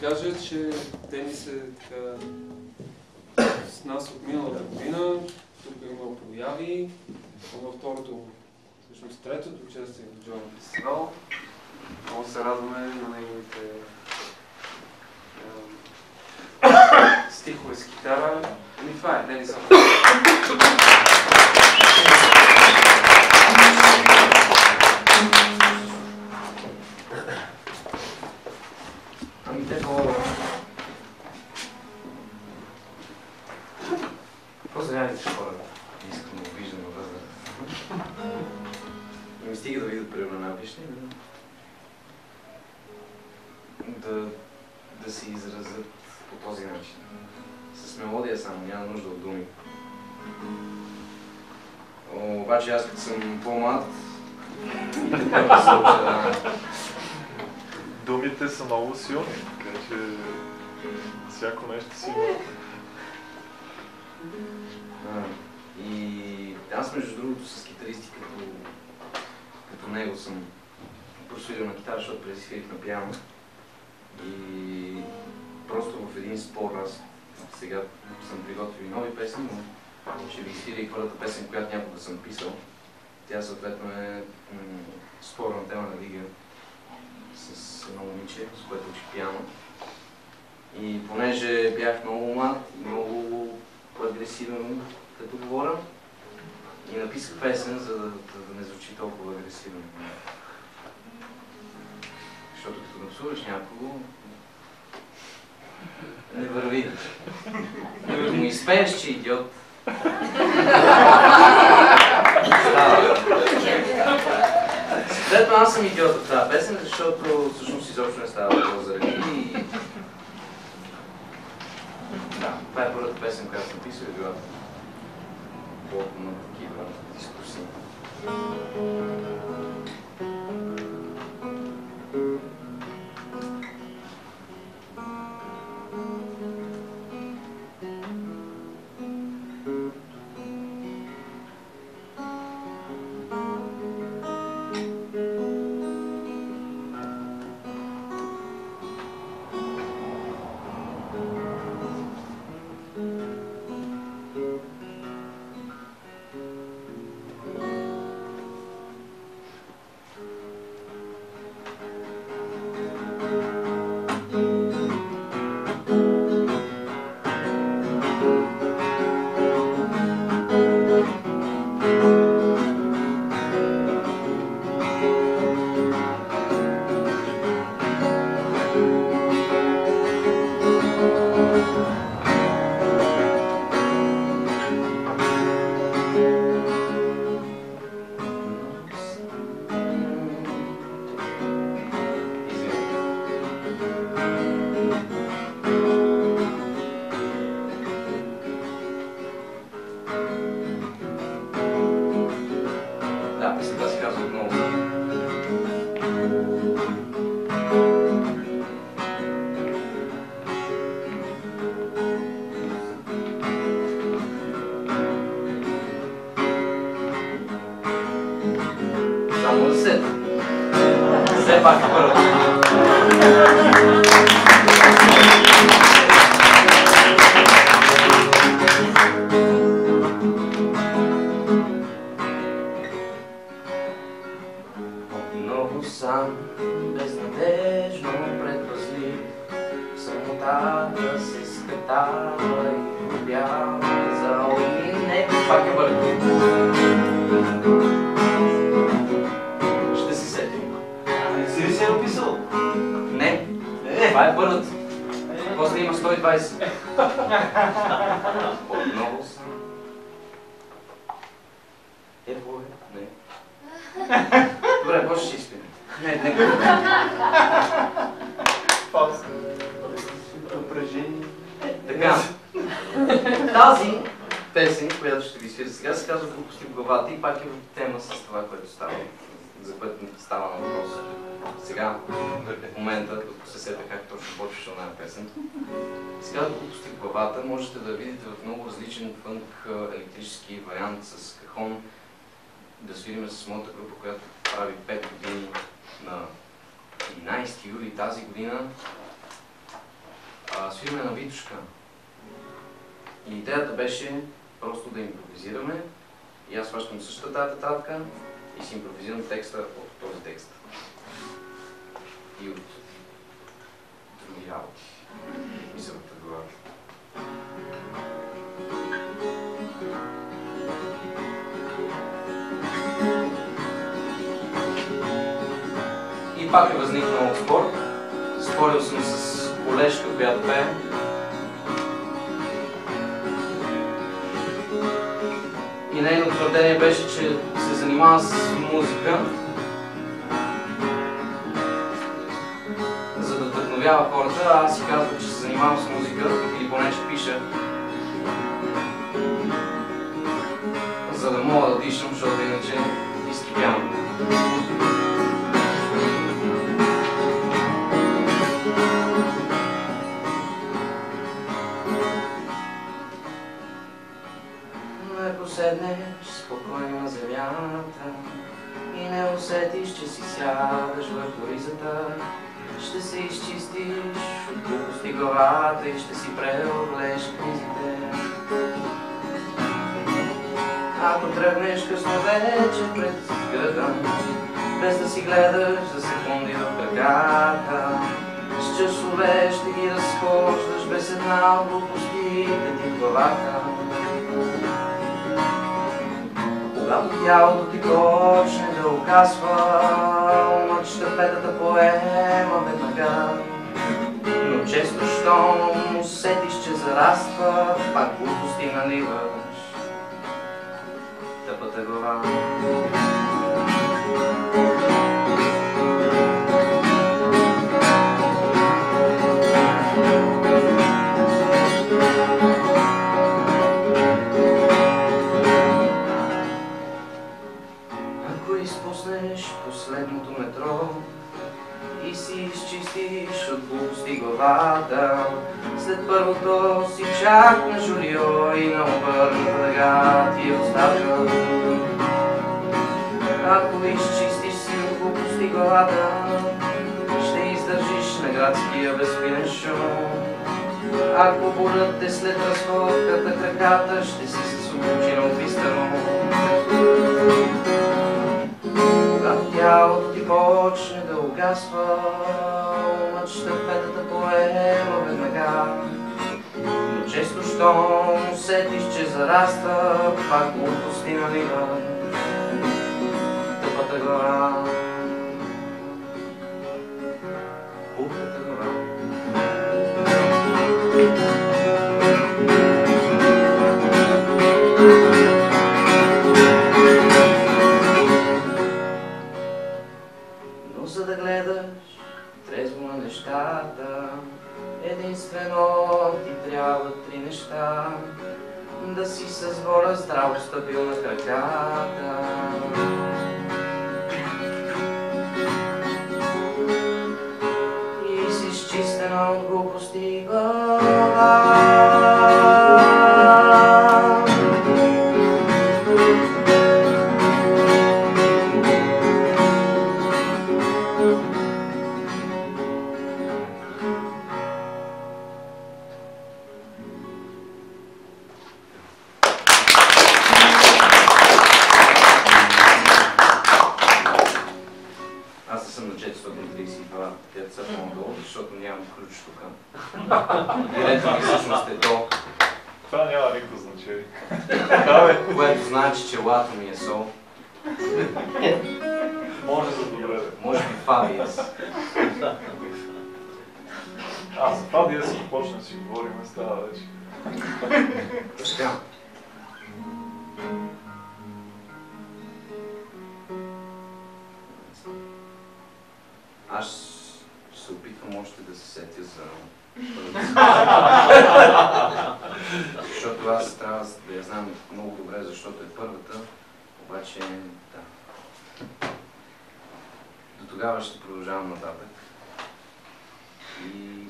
кажа, че Денис е така с нас от миналата година. Тук има прояви. Във второто, всъщност третото участие в Джоан фестивал. Много се радваме на неговите стихове с китара. И това е Денис. Ами те по-зарядните хора. Искам да виждам на възраст. И ми стига да видят примерно една песня, да се изразят по този начин. С мелодия само, няма нужда от думи. Обаче аз като съм по-млад и така се уча. Думите са много силни, така че всяко нещо си има. И аз между другото с китаристи като него съм просвирил на китара, защото преди свирих на пиано. И просто в един спор аз сега съм приготвил нови песни, но ще ви свиря и първата песен, която някога съм писал. Тя съответно е спорна тема на Лига с едно момиче, с което учи пиано. И понеже бях много млад и много агресивен като говоря, и написах песен, за да не звучи толкова агресивно. Защото като напсуваш някого, не върви. Като му изпееш, че идиот. Следно аз съм идиот в тази песен, защото всъщност изобщо не става въпрос за ръки. Да, това е първата песен, която съм писал и била плод на такива дискусии. Можете да видите в много различен фънк електрически вариант с кахон. Да свириме с моята група, която прави 5 години на 11 юли тази година. свираме на Витушка. И идеята беше просто да импровизираме. И аз хващам същата тази тетрадка и си импровизирам текста от този текст. И от други работи. Мисълта глава. И пак е възникнал спор. Спорил съм с колежка, която пее. И нейното твърдение беше, че се занимава с музика, за да вдъхновява хората, а аз си казвам, че се занимавам с музика, или поне ще пиша, за да мога да дишам, защото иначе изкипявам. Седнеш спокойно на земята и не усетиш, че си сядаш върху ризата. Ще се изчистиш от глупости главата и ще си преоблеш книзите. Ако тръгнеш късно вече пред града, без да си гледаш за секунди в краката, с часове ще ги разхождаш без една от глупостите ти в главата. Когато тялото ти почне да угасва, умът щъпетата поема веднага. Но често, щом усетиш, че зараства, пак глупости наливаш тъпата глава. Последното метро и си изчистиш от глупости главата, след първото си чак на журио и на обърната дъга ти е оставка. Ако изчистиш си от глупости главата, ще издържиш на градския безпинен шум. Ако болят те след разходката краката, ще си се случил от бистъро. Когато тялото ти почне да угасва, умът щъпетата поема веднага. Но често, щом усетиш, че зараства, пак глупости налива тъпата глава. Глупата глава. За да гледаш трезво на нещата, единствено ти трябва три неща: да си с воля здраво стъпил на краката, и си изчистена от глупости глава. Защото нямам ключ тук. Директно ми всъщност е до. Това няма никакво значение. Което значи, че лато ми е сол. Може за добре. Може би фа диез. За фа диез си почнем да си говорим, става вече. Така. Аз се опитвам още да се сетя за защото аз трябва да я знам много добре, защото е първата, обаче да. До тогава ще продължавам нататък. И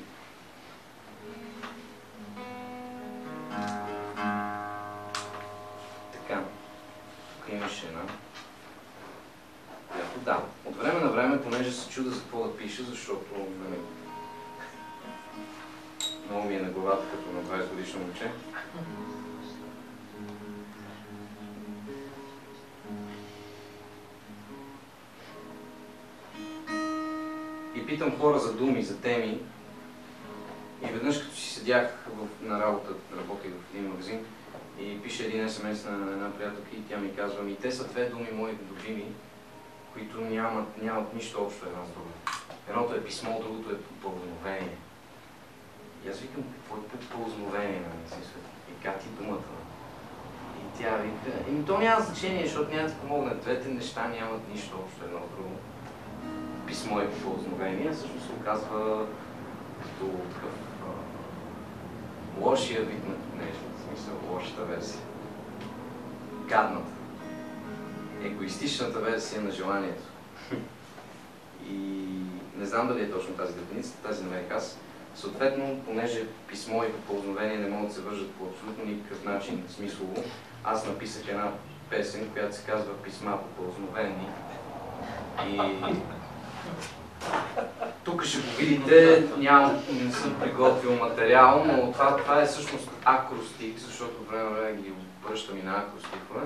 така, тук имаше една. Да, от време на време, понеже се чуда за какво да пиша, защото ме Много ми е на главата като на 20 годишно момче. И питам хора за думи, за теми. И веднъж като си седях на работа, работих в един магазин и пише един СМС на една приятелка и тя ми казва: "Ми те са две думи, мои любими, които нямат нищо общо една с друга. Едното е писмо, другото е попълзновение." И аз викам: "Какво е попълзновение?" И как ти думата? И тя вика: "То няма значение, защото няма да ти помогне. Двете неща нямат нищо общо едно с друго. Писмо и попълзновение всъщност се оказва като такъв лошия вид на нежност, в смисъл лошата версия. Гадната. Егоистичната версия на желанието. И не знам дали е точно тази дефиниция, тази намерих аз. Съответно, понеже писмо и попълзновение не могат да се вържат по абсолютно никакъв начин смислово, аз написах една песен, която се казва "Писма попълзновени". И тук ще го видите, не съм приготвил материал, но това е всъщност акростих, защото време ги обръщам и на акростихове.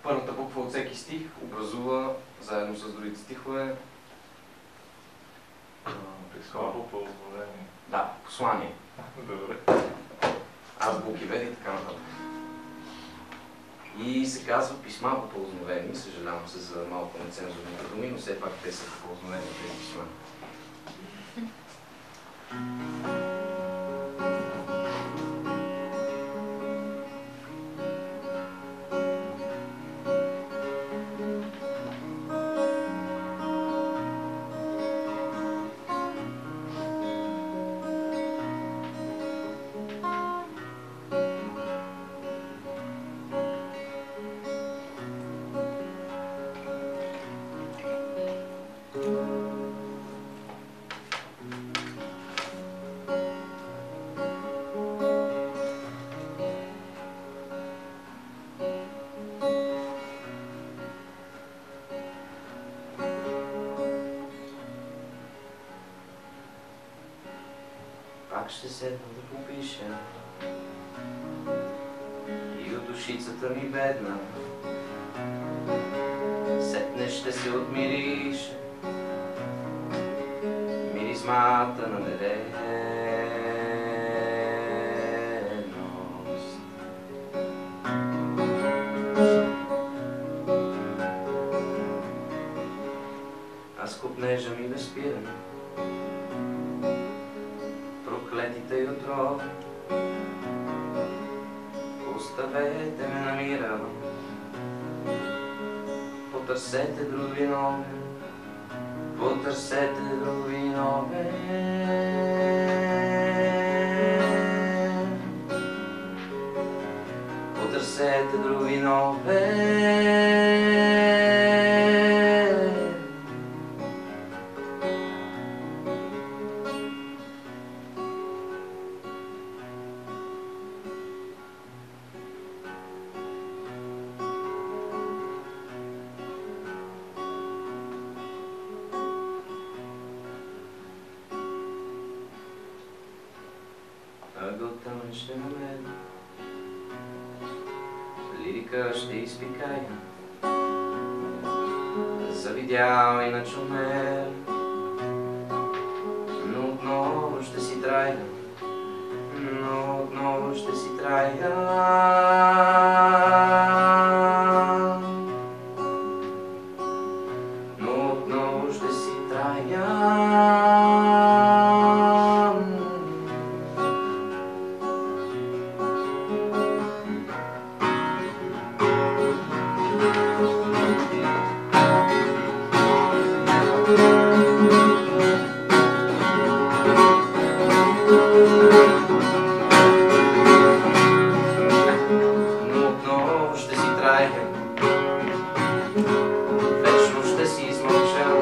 Първата буква от всеки стих образува, заедно с другите стихове, Писмо попълзновение. да, послание. Добре. Азбуки, веди и така нататък. И се казва "Писма попълзновени". Съжалявам се за малко нецензурните думи, но все пак те са попълзновени тези писма. Пак ще седна да попиша и от душицата ми бедна сетне ще се отмириша миризмата на неделност. Аз копнежа ми да спирам проклетите и отрови, оставете ме на мира, потърсете други нови, потърсете други нови. Потърсете други нови. Ъгълтъмън ще намеря, лирика ще изпикая, завидял и начумер, но отново ще си трая, но отново ще си трая. Но отново ще си трая. Вечно ще си измълчал,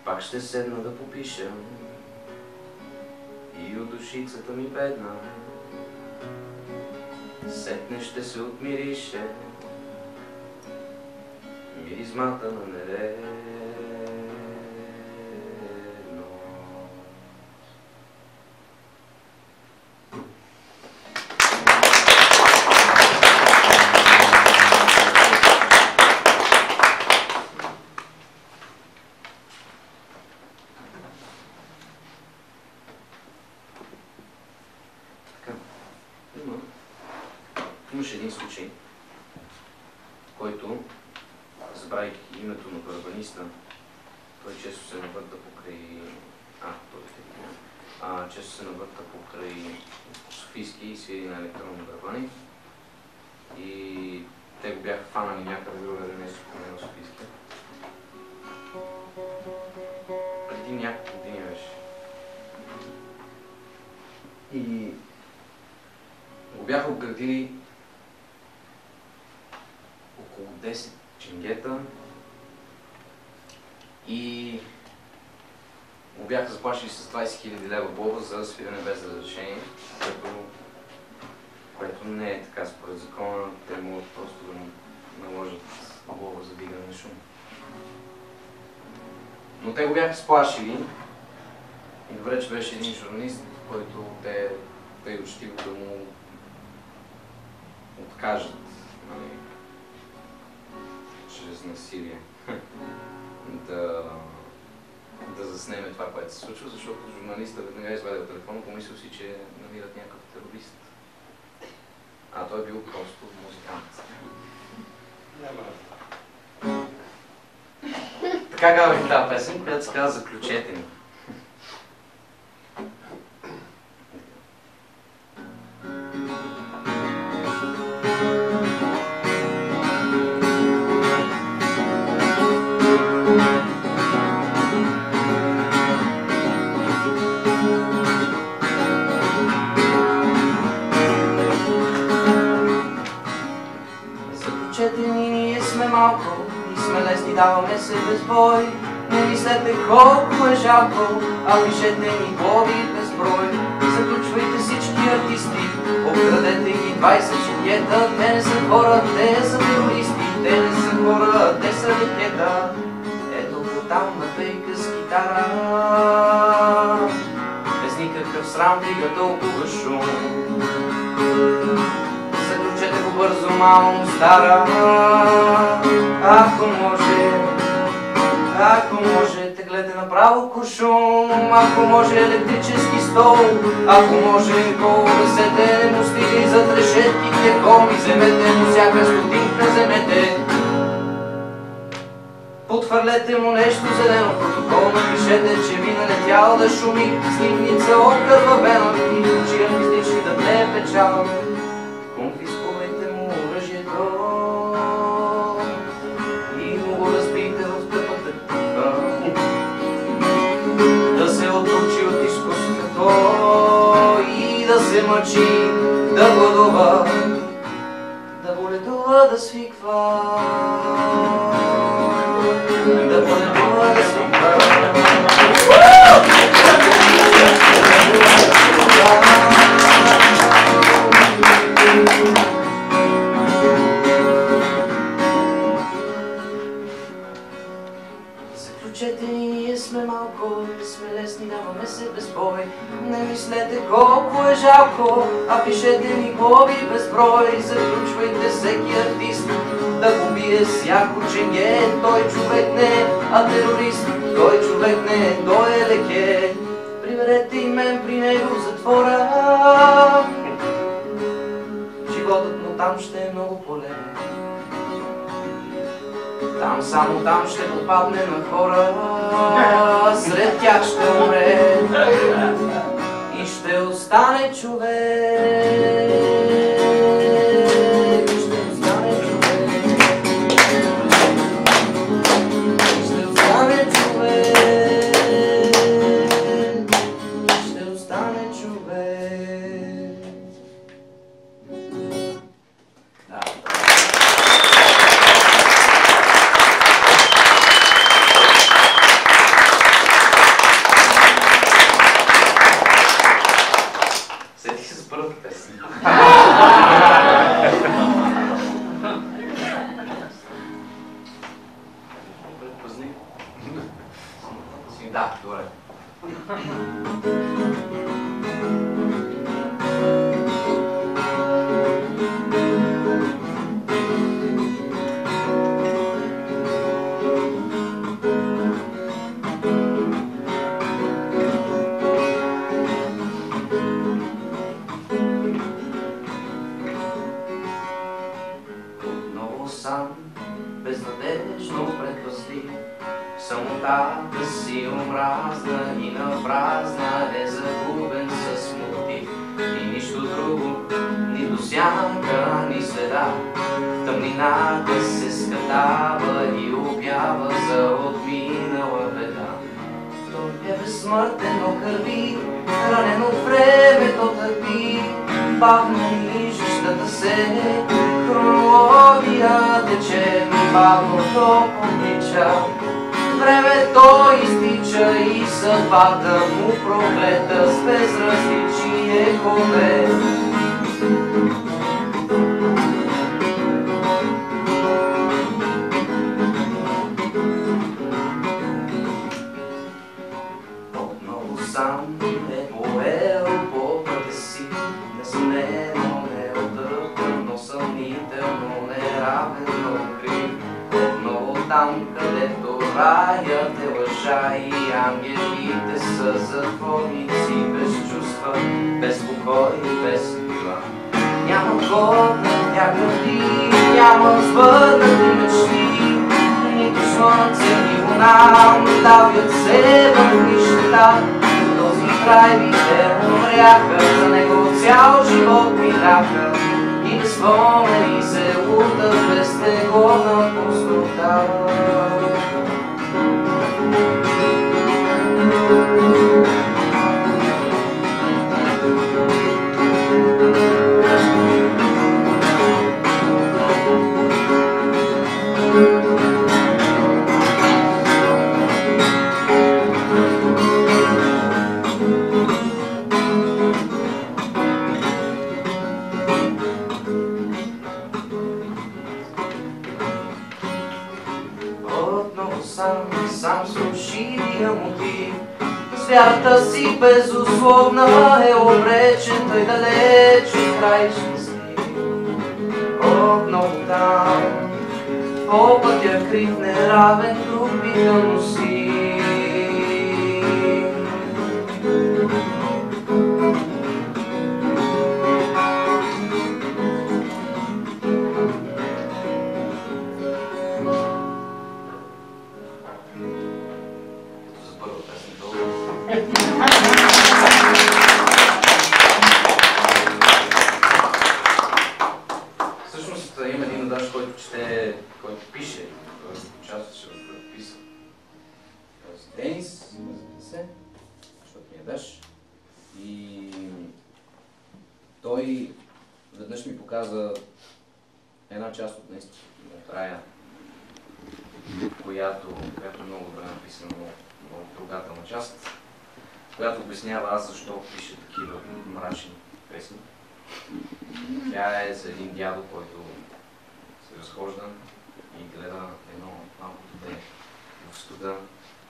пак ще седна да попиша и от душицата ми бедна сетне ще се отмирише миризмата на нередно. Имаше един случай, който, забравяйки името на барабаниста, той често се навърта покрай... често се навърта покрай Софийски и свири на електронни барабани. И те го бяха фанали някъде другаде, нещо поне на Софийски. Преди няколко години беше. И го бяха обградили около 10 ченгета и го бяха заплашили с 20 000 лева глоба за свирене без разрешение, което не е така според закона. Те могат просто да му наложат глоба за вдигане на шум. Но те го бяха сплашили и добре, че беше един журналист, който те учтиво да му откажат, нали, чрез насилие да заснеме това, което се случва, защото журналистът веднага извадил телефона, помислил си, че намират някакъв терорист. А той бил просто музикант. Така казвам тази песен, която се казва "Заключете ни". Ние сме малко и сме лесни, даваме се без бой. Не мислете колко е жалко, а пишете ни глоби безброй. Заключвайте всички артисти, обкрадете ги 20 ченгета. Те не са хора, те са терористи. Те не са хора, те са ракета. Ето го там на фейка с китара, без никакъв срам дига толкова шум. Заключете го бързо, мамо стара. Ако може, теглете направо куршум. Ако може, електрически стол. Ако може, колесете, не му стига зад решетките коми. Вземете му всяка стотинка, вземете. Подхвърлете му нещо зелено, протокол напишете, че ви налетял да шуми. Снимница окървавена и очи артистични да не е печал. Конфискувайте му оръжието и му го разбийте в тъпата кифа. Да се отлучи от изкуството и да се мъчи, да гладува, да боледува, да свиква. Да боледува, да свиква. Заключете ни, ние сме малко, сме лесни, даваме се без бой. Не мислете колко е жалко, а пишете ни глоби безброй. Заключвайте всеки артист, да го бие всяко ченге. Той човек не е, а терорист. Той човек не е, той е леке. Приберете и мен при него в затвора. Животът му там ще е много полезен. Там, само там ще попадне на хора. Сред тях ще умре и ще остане човек. Да, добре. Отново сам, безнадежно предпазлив, самотата си омразна и напразна, е загубен с мотив и нищо друго, нито сянка, ни следа. Тъмнината се скатава и обява за отминала беда. Той е безсмъртен, но кърви, ранено времето търпи, бавно нижещата се хронология тече, бавно то облича. Времето изтича и съдбата му прогледа с безразличие кове. Отново сам е поел по пътя си, несъмнено неотърпен, но съмнително неравен крив. Отново там, където раят е лъжа и ангелите са затворници, без чувства, без покой, без крила. Няма годна тягнати, няма сбъднати мечти, нито слънце, ни луна, давят се в нищета. Този край вите умряха, за него цял живот минаха и без спомени се лутат без теготна пустота. Сам с ушивия мотив, с вярата си безусловна е обречен, той далеч от край щастлив. Отново там, по пътя крив неравен друг би да носи. Всъщност има един адаж, който чете, който пише, който участваше в писа. Денис, разбира се, защото ми е адаж. И той веднъж ми показа една част от наистина от рая, която е много добре написана, много трогателна част, която обяснява аз защо пише такива мрачни песни. Тя е за един дядо, който се разхожда и гледа едно малко дете в студа,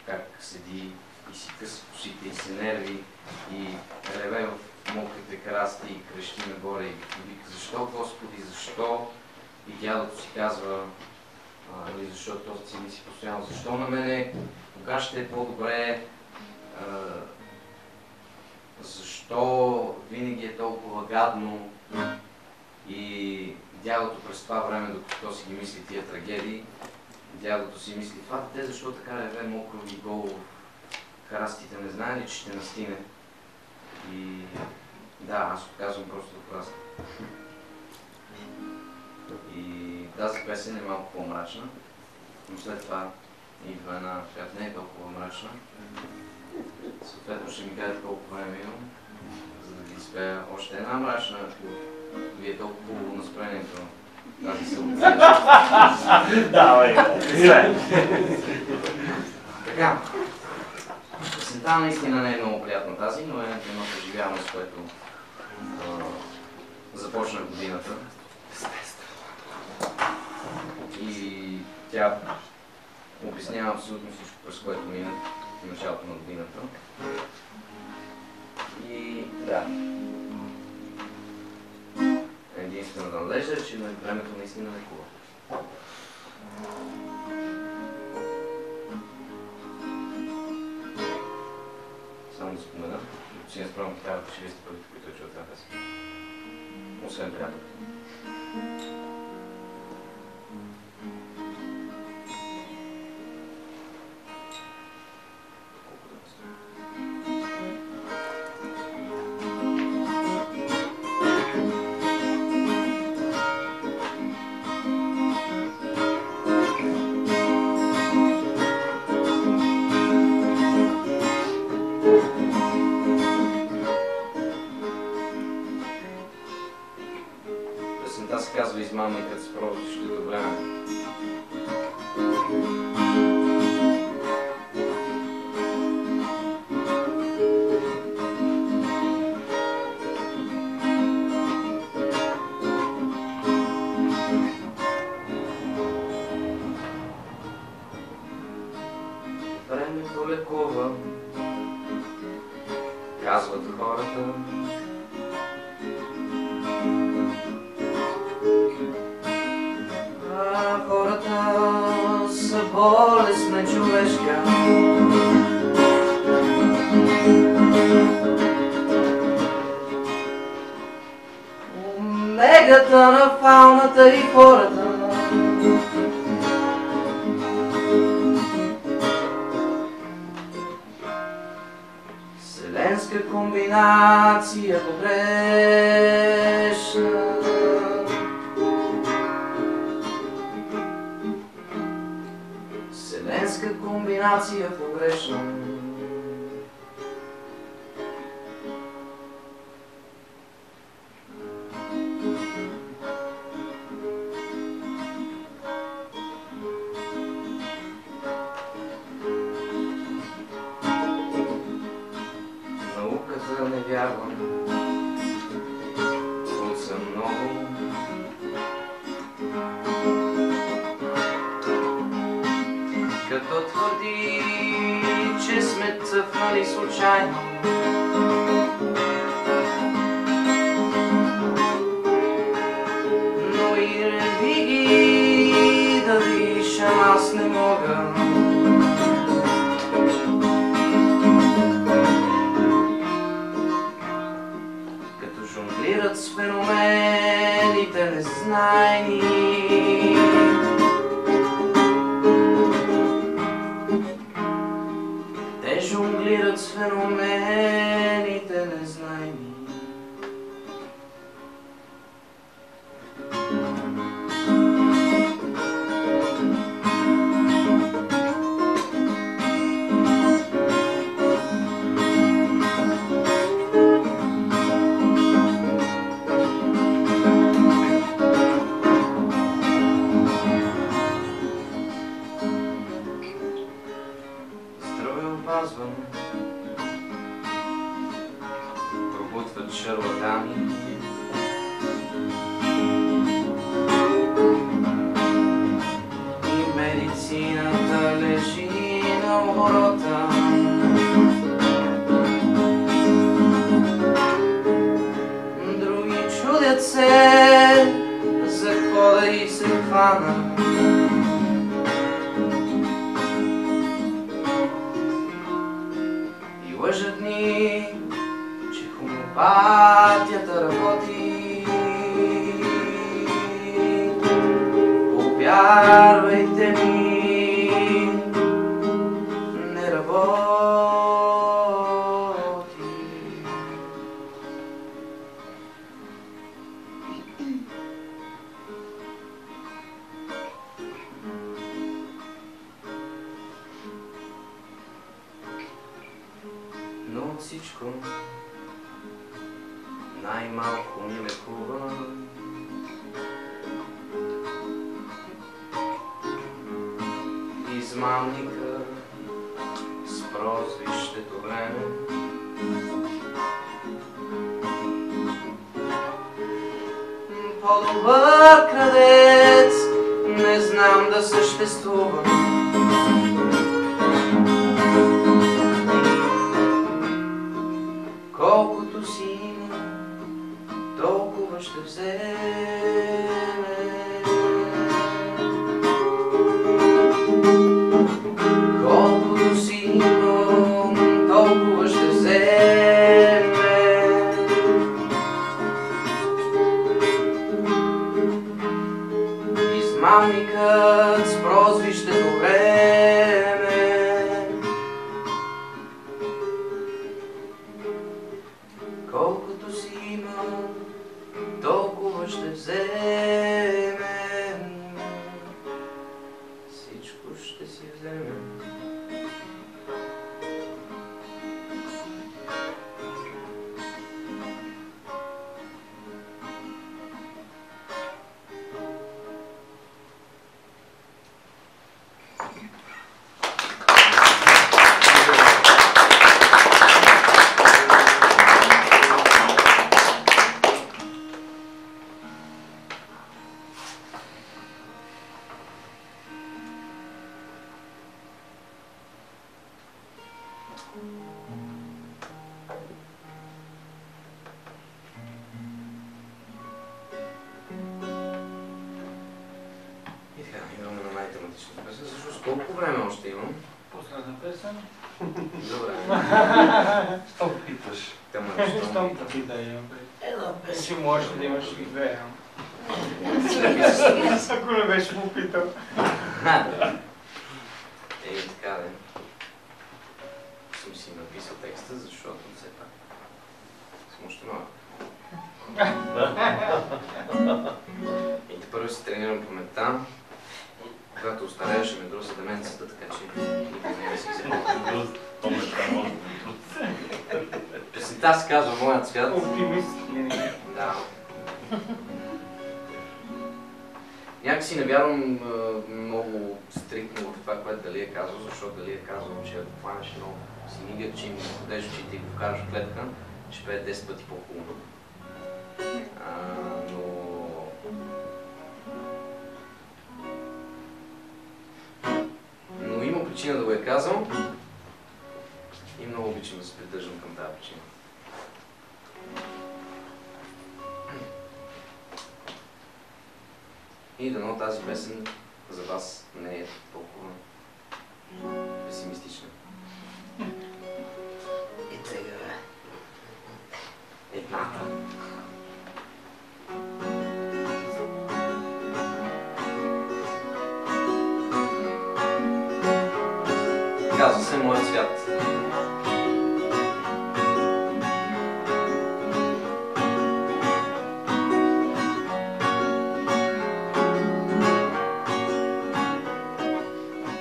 как седи и си къса косите и се нерви и реве в мокрите красти и крещи нагоре и вика: защо, Господи, защо? И дядото си казва, защото този си мисли постоянно: защо на мене, кога ще е по-добре, защо винаги е толкова гадно. И дядото през това време, докато си ги мисли тия трагедии, дядото си мисли: това дете защо така реве мокро и голо в храстите, не знае ли, че ще настине? И да, аз отказвам просто да порасна. И тази песен е малко по-мрачна, но след това идва една, която не е толкова мрачна. Съответно ще ми кажете колко време имам, за да ви изпея още една мрачна, ако ви е толкова хубаво настроението. Тази се отсече. Давай, Така. Песента наистина не е много приятна тази, но е едно преживяване, с което започна годината. И тя обяснява абсолютно всичко, през което мина. в началото на годината. И да. Единствената надежда е, че времето наистина лекува. Само да спомена, докато си не справям китарата, че вие сте първите, които чуват тази песен. Освен приятелите. Песента се казва Измамникът с прозрачното време. Времето лекува, казват хората. Хората са болест на човешка. Омегата на фауната и хората. Вселенска комбинация погрешна. Вселенска комбинация погрешна. Науката не вярвам, от съм много. Като твърди, че сме цъфнали случайно. Но и религии да дишам аз не мога. Като жонглират с феномените незнайни. Жонглират с феномените незнайни. Опазвам, пробутват шарлатани. И медицината лежи на оборота. Други чудят се за какво да и се хвана. Лъжат ни, че хомеопатията работи. Повярвайте ми, не работи. Но всичко най-малко ми лекува. Измамника с прозвището време. По-добър крадец не знам да съществува. Колкото си има, толкова ще вземе. Колкото си имам, толкова ще вземе. Измамникът с прозвището време. Колкото си имам, толкова ще вземе. Всичко ще си вземе. И така, идваме на най-тематичната песен. Всъщност колко време още имам? Последна песен? Добре. Що питаш? Тема Щом пита имам. Една Ти песен. можеш да имаш и две. Ако не беше попитал. Така де. Съм си написал текста, защото все пак съм още малък. И тепърво си тренирам паметта. Когато остарея, ще ме друса деменцията, така че никога не си запомня. Песента се казва Моят свят. Оптимист. Да. Някакси не вярвам много стриктно в това, което Дали е казал, защото Дали е казал, че ако хванеш едно синигърче и му ходеш очите и го вкараш в клетка, ще пее 10 пъти по-хубаво. Но има причина да го е казал и много обичам да се придържам към тази причина. И дано тази песен за вас не е толкова песимистична. И тега едната. Казва се Моят свят.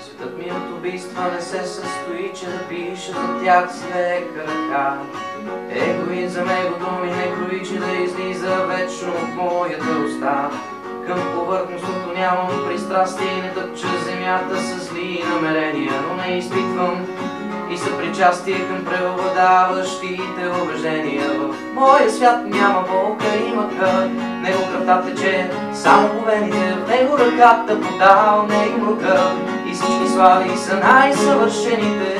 Светът ми от убийства не се състои, че да пиша за тях с лека ръка. Егоизъм, егото ми не крои, че да излиза вечно от моята уста. Към повърхностното нямам пристрастие и не тъпча земята с зли намерения, но не изпитвам и съпричастие към преобладаващите убеждения. В моя свят няма болка и мъка, него кръвта тече само по вените, в него ръката подал не и мъка и всички слави са най-съвършените.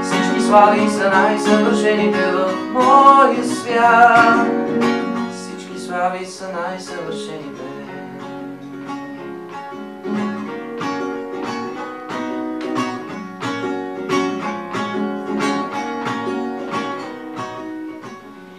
Всички слави са най-съвършените в моя свят. Слави са най-съвършените.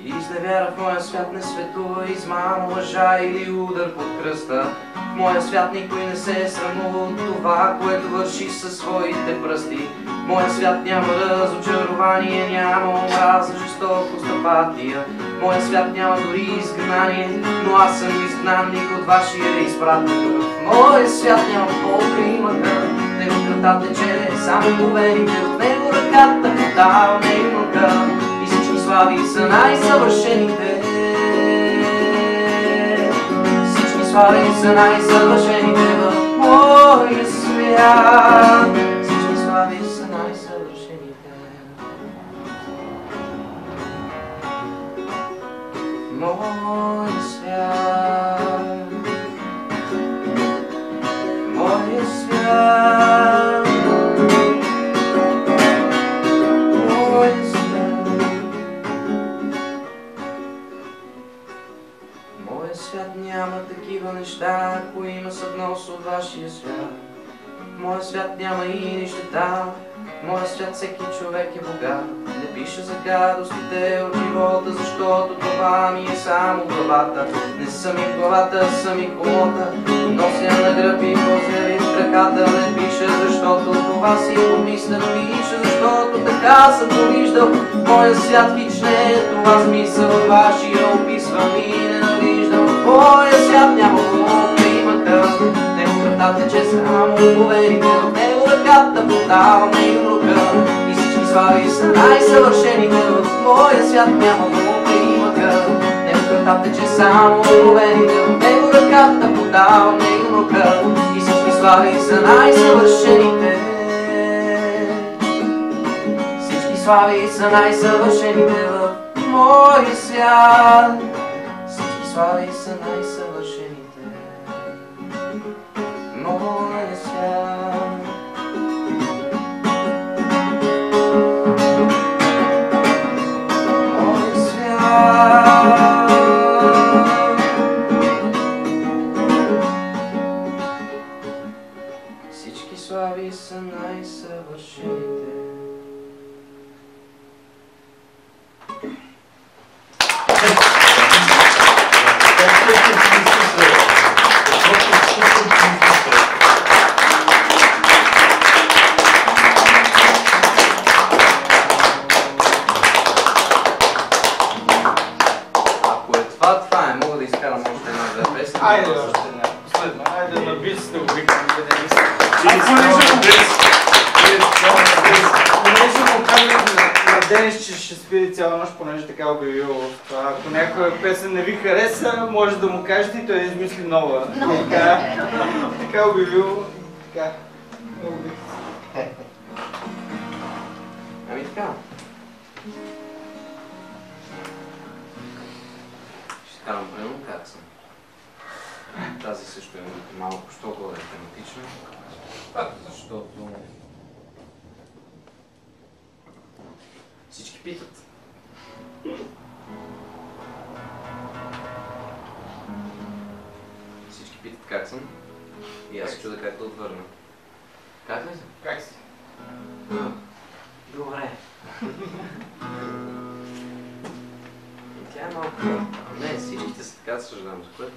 Изневяра в моя свят не светува измама, лъжа или удар под кръста. В моя свят никой не се е срамува от това, което върши със своите пръсти. В моя свят няма разочарование, няма омраза, жестокост, апатия. В моя свят няма дори изгнание, но аз съм изгнанник от вашия изпратник. В моя свят няма болка и мъка, него кръвта тече само по вените, в него ръката подава не и мъка и всички слави са най-съвършените. Всички слави са най-съвършените в моя свят. Всички слави са най-съвършените. Моя свят, моя свят, моя свят. ако има съднос от вашия свят. В моя свят няма и нищета, в моя свят всеки човек е богат. Не пиша за гадостите от живота, защото това ми е само главата. Не съм и главата, съм и колота, нося на гръб и козеви в краката. Не пиша, защото това си помисля, пиша, защото така съм го виждал. Моя свят хич не е това смисъл, вашия описвам и ненавиждам. В моя свят няма лука и мъка, него кръвта тече само поверите, в него ръката подаваме и рука. И всички слави са най-съвършените, в моя свят няма лука и мъка, него кръвта тече само поверите, в него ръката подаваме и рука. И всички слави са най-съвършените. Слави са най-съвършените в моя свят. Всички слави са най-съвършените в моя свят. Моя свят. Всички слави са най-съвършените. Ако е това е. Мога да изкарам още една-две песни. Айде още една. Последно. Айде на бис да го викам, да не мисля. Понеже му казах на Денис, че ще спи цяла нощ, понеже така обявил. Ако някоя песен не ви хареса, може да му кажете и той да измисли нова. Така обявил. Така. Много бих. Ами така. Ще карам примерно как съм. Тази също е малко що-горе тематична. Защото всички питат. Всички питат как съм и аз се чудя как да отвърна. Как ли съм? Как си? Добре. И тя е малко... Не, всичките са така, съжалявам, за което...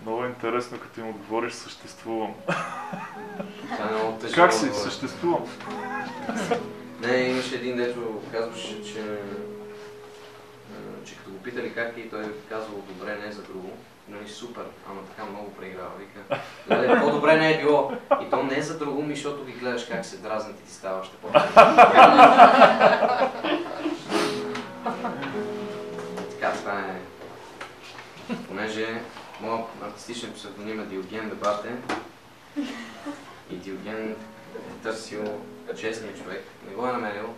Много интересно, като им отговориш съществувам. Това е много тъжно. Как си? Съществувам. Не, имаше един, дето казваше, че като го питали как и той казвал добре, не за друго. Нали, супер, ама така много преиграва, вика. Нали, по-добре не е било. И то не е за друго ми, защото ги гледаш как се дразнат и ти става още по-добре. Така, това е... Понеже моят артистичен псевдоним е Диоген Дебате и Диоген е търсил честния човек, не го е намерил,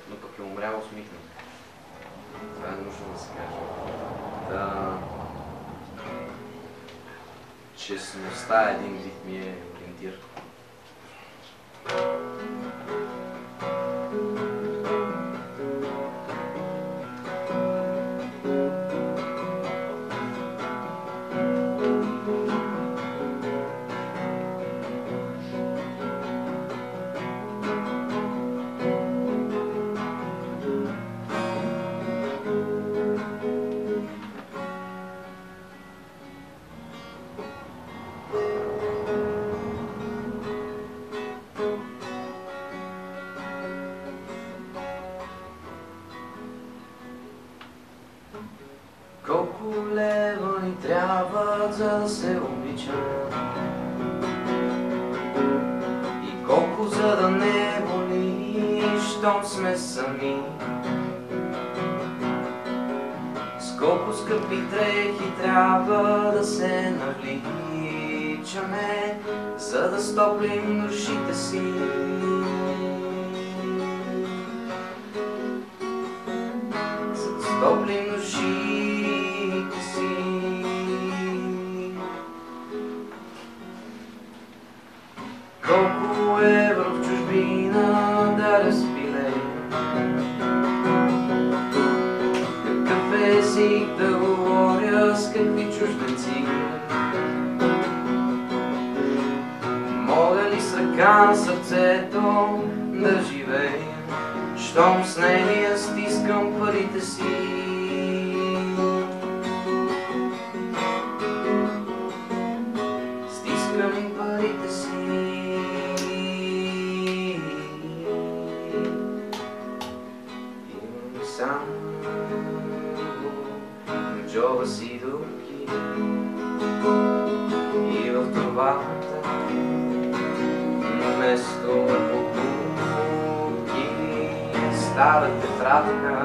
но пък е умрял усмихнат. Това е нужно да се каже. Честността един вид ми е ориентир. Колко лева ни трябват, за да се обичаме? И колко, за да не боли, щом сме сами? С колко скъпи дрехи трябва да се навличаме, за да стоплим душите си? За да стоплим душите си. Колко евро в чужбина да разпилеем? Какъв език да говоря с какви чужденци? така на сърцето да живея, щом с нея стискам парите си. Стискам парите си. Имам само в джоба си дупки и в турбата вместо покупки стара тетрадка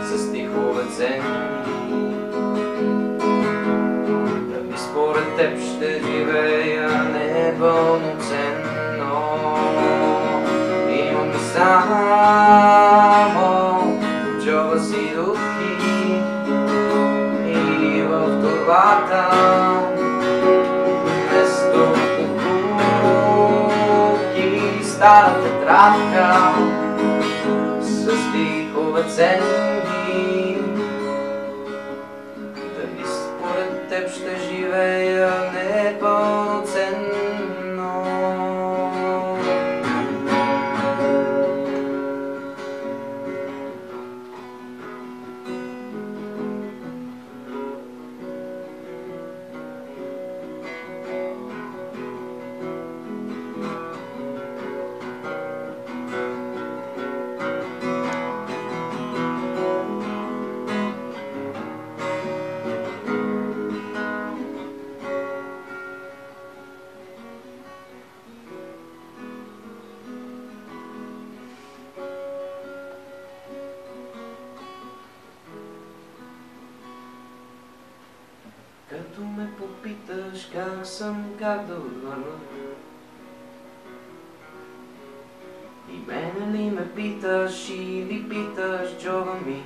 с стихове ценни. Дали според теб ще живея непълноценно? Имам и само в джоба си дупки и в турбата вместо покупки стара тетрадка с стихове ценни. Дали според теб ще живея непълноценно? Като ме попиташ как съм, как да отвърна, и мене ли ме питаш или питаш джоба ми?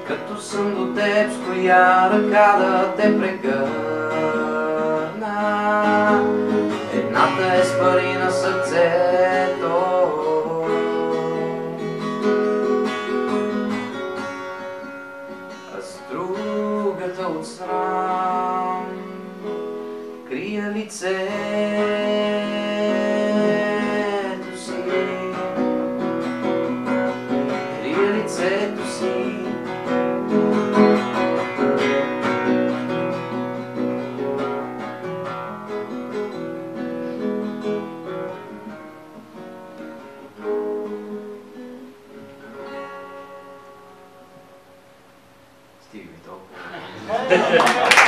Като съм до теб, с коя ръка да те прегърна? Едната е с пари на сърцето, другата от срам крия лицето си, крия лицето си. Стига толкова.